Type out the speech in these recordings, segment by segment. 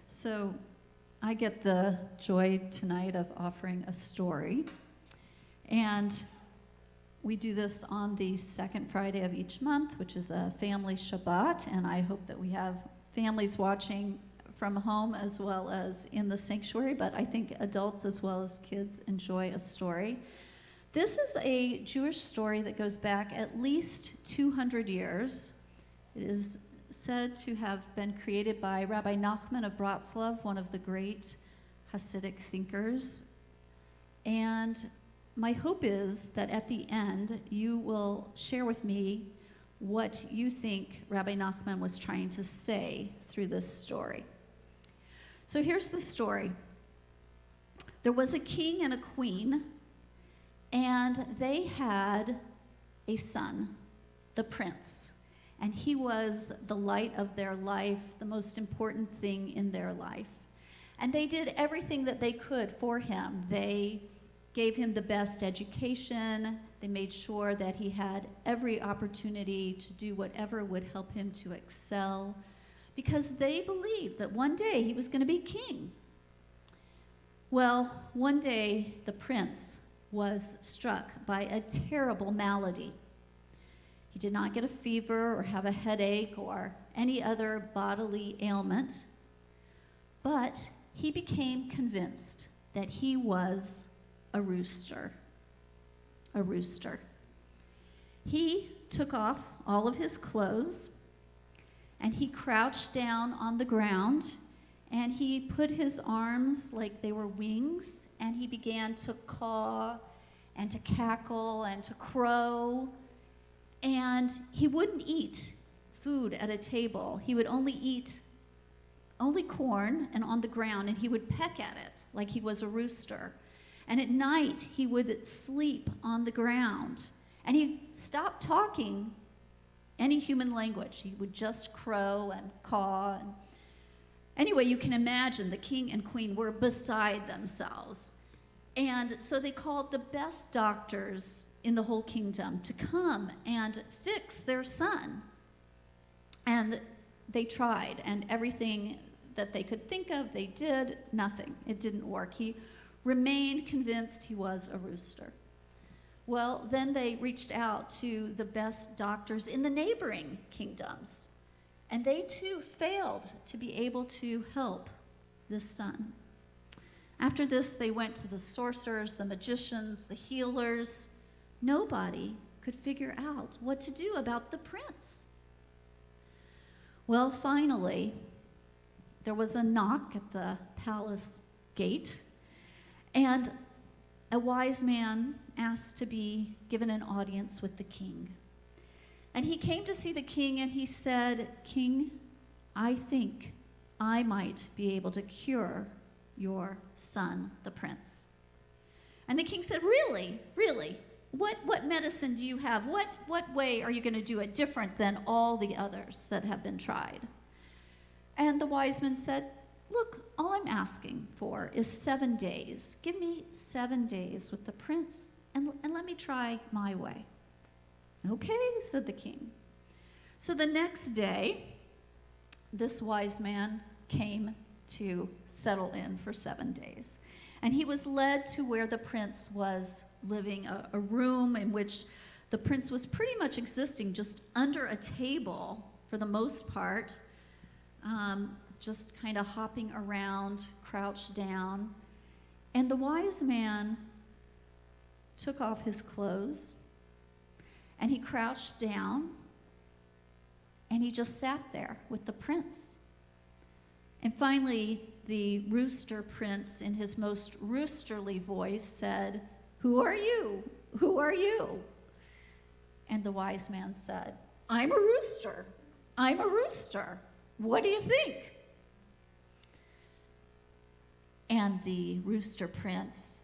So I get the joy tonight of offering a story. And we do this on the second Friday of each month, which is a family Shabbat. And I hope that we have families watching from home as well as in the sanctuary. But I think adults as well as kids enjoy a story. This is a Jewish story that goes back at least 200 years. It is said to have been created by Rabbi Nachman of Bratslav, one of the great Hasidic thinkers. And my hope is that at the end, you will share with me what you think Rabbi Nachman was trying to say through this story. So here's the story. There was a king and a queen, and they had a son, the prince. And he was the light of their life, the most important thing in their life. And they did everything that they could for him. They gave him the best education. They made sure that he had every opportunity to do whatever would help him to excel, because they believed that one day he was going to be king. Well, one day the prince was struck by a terrible malady. He did not get a fever or have a headache or any other bodily ailment, but he became convinced that he was a rooster. A rooster. He took off all of his clothes and he crouched down on the ground and he put his arms like they were wings and he began to caw and to cackle and to crow. And he wouldn't eat food at a table. He would only eat corn and on the ground, and he would peck at it like he was a rooster. And at night, he would sleep on the ground. And he stopped talking any human language. He would just crow and caw. And anyway, you can imagine the king and queen were beside themselves. And so they called the best doctors in the whole kingdom to come and fix their son. And they tried, and everything that they could think of, they did. Nothing. It didn't work. He remained convinced he was a rooster. Well, then they reached out to the best doctors in the neighboring kingdoms, and they too failed to be able to help this son. After this, they went to the sorcerers, the magicians, the healers. Nobody could figure out what to do about the prince. Well, finally, there was a knock at the palace gate, and a wise man asked to be given an audience with the king. And he came to see the king, and he said, "King, I think I might be able to cure your son, the prince." And the king said, "Really? Really? What medicine do you have? What way are you going to do it different than all the others that have been tried?" And the wise man said, "Look, all I'm asking for is 7 days. Give me 7 days with the prince, and let me try my way." "Okay," said the king. So the next day, this wise man came to settle in for 7 days. And he was led to where the prince was living, a room in which the prince was pretty much existing just under a table for the most part, just kind of hopping around, crouched down. And the wise man took off his clothes, and he crouched down, and he just sat there with the prince. And finally, the rooster prince, in his most roosterly voice, said, "Who are you? Who are you?" And the wise man said, "I'm a rooster. I'm a rooster. What do you think?" And the rooster prince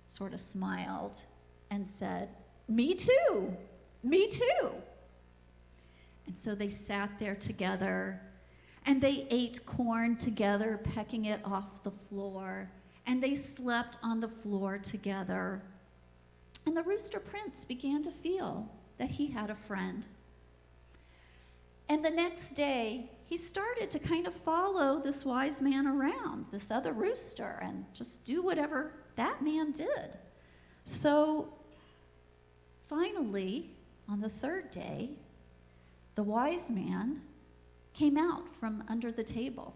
sort of smiled and said, "Me too. Me too." And so they sat there together, and they ate corn together, pecking it off the floor, and they slept on the floor together. And the rooster prince began to feel that he had a friend. And the next day, he started to kind of follow this wise man around, this other rooster, and just do whatever that man did. So finally, on the third day, the wise man came out from under the table.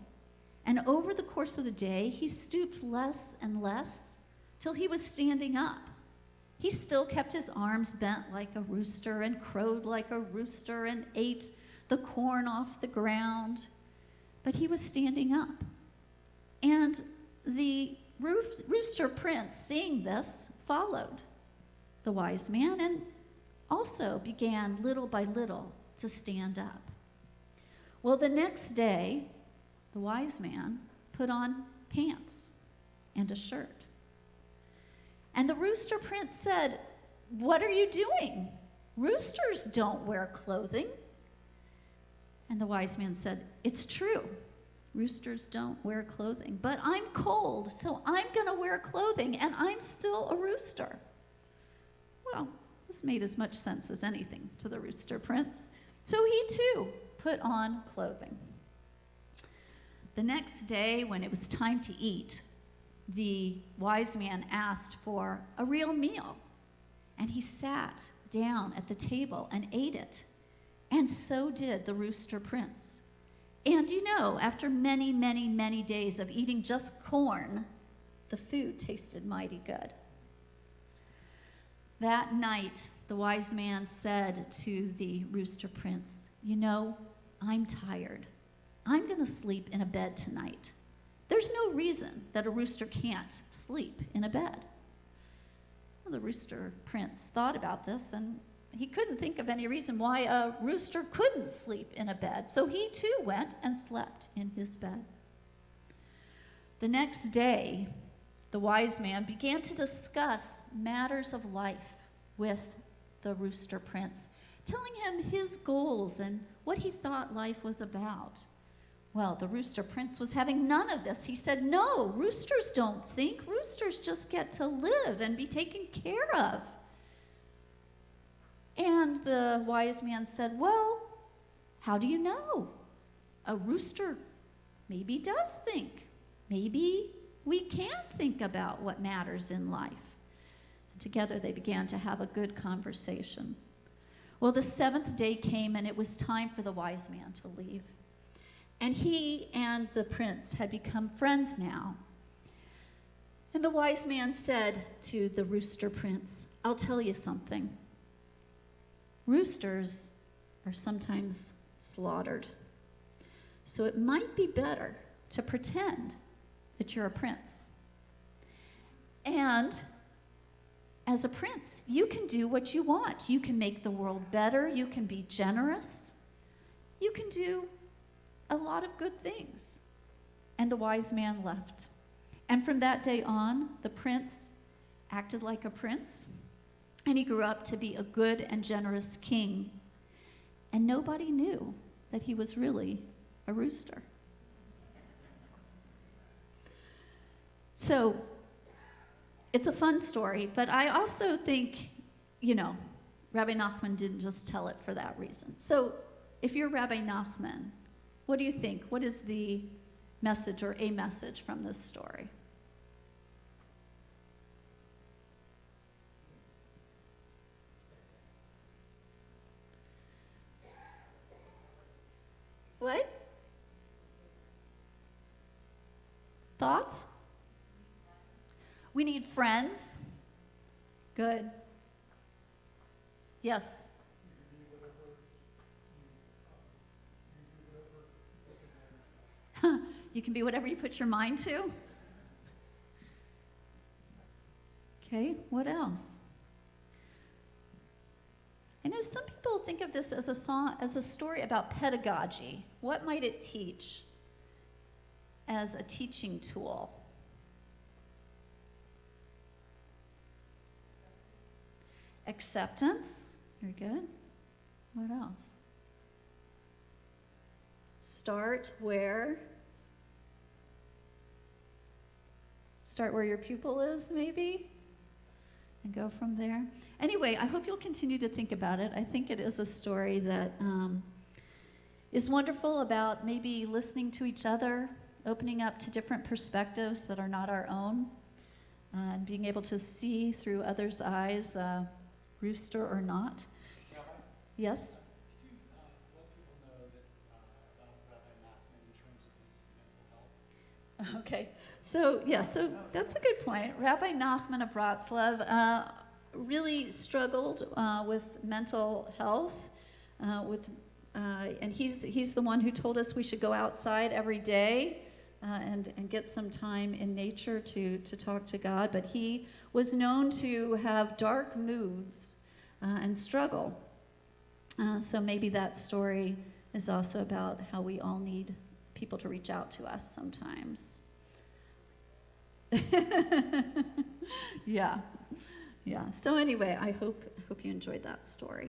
And over the course of the day, he stooped less and less till he was standing up. He still kept his arms bent like a rooster and crowed like a rooster and ate the corn off the ground. But he was standing up. And the rooster prince, seeing this, followed the wise man and also began little by little to stand up. Well, the next day, the wise man put on pants and a shirt. And the rooster prince said, "What are you doing? Roosters don't wear clothing." And the wise man said, "It's true. Roosters don't wear clothing, but I'm cold, so I'm going to wear clothing, and I'm still a rooster." Well, this made as much sense as anything to the rooster prince. So he too put on clothing. The next day, when it was time to eat, the wise man asked for a real meal, and he sat down at the table and ate it, and so did the rooster prince. And you know, after many, many, many days of eating just corn, the food tasted mighty good. That night, the wise man said to the rooster prince, "You know, I'm tired. I'm going to sleep in a bed tonight. There's no reason that a rooster can't sleep in a bed." Well, the rooster prince thought about this, and he couldn't think of any reason why a rooster couldn't sleep in a bed. So he too went and slept in his bed. The next day, the wise man began to discuss matters of life with the rooster prince, telling him his goals and what he thought life was about. Well, the rooster prince was having none of this. He said, "No, roosters don't think. Roosters just get to live and be taken care of." And the wise man said, "Well, how do you know? A rooster maybe does think. Maybe we can think about what matters in life." And together they began to have a good conversation. Well, the seventh day came, and it was time for the wise man to leave. And he and the prince had become friends now. And the wise man said to the rooster prince, "I'll tell you something. Roosters are sometimes slaughtered. So it might be better to pretend that you're a prince. And as a prince, you can do what you want. You can make the world better. You can be generous. You can do a lot of good things." And the wise man left. And from that day on, the prince acted like a prince, and he grew up to be a good and generous king. And nobody knew that he was really a rooster. So it's a fun story, but I also think, Rabbi Nachman didn't just tell it for that reason. So if you're Rabbi Nachman, what do you think? What is the message or a message from this story? What? Thoughts? We need friends. Good. Yes. You can be whatever you put your mind to. Okay, what else? I know some people think of this as a story about pedagogy. What might it teach as a teaching tool? Acceptance. Very good. What else? Start where your pupil is, maybe, and go from there. Anyway, I hope you'll continue to think about it. I think it is a story that is wonderful about maybe listening to each other, opening up to different perspectives that are not our own, and being able to see through others' eyes, rooster or not. Rabbi, Yes? could you let people know that about Rabbi Nachman in terms of his mental health? Okay. So, yeah, so that's a good point. Rabbi Nachman of Wroclaw really struggled with mental health, and he's the one who told us we should go outside every day and get some time in nature to talk to God. But he was known to have dark moods and struggle. So maybe that story is also about how we all need people to reach out to us sometimes. Yeah. So anyway, I hope you enjoyed that story.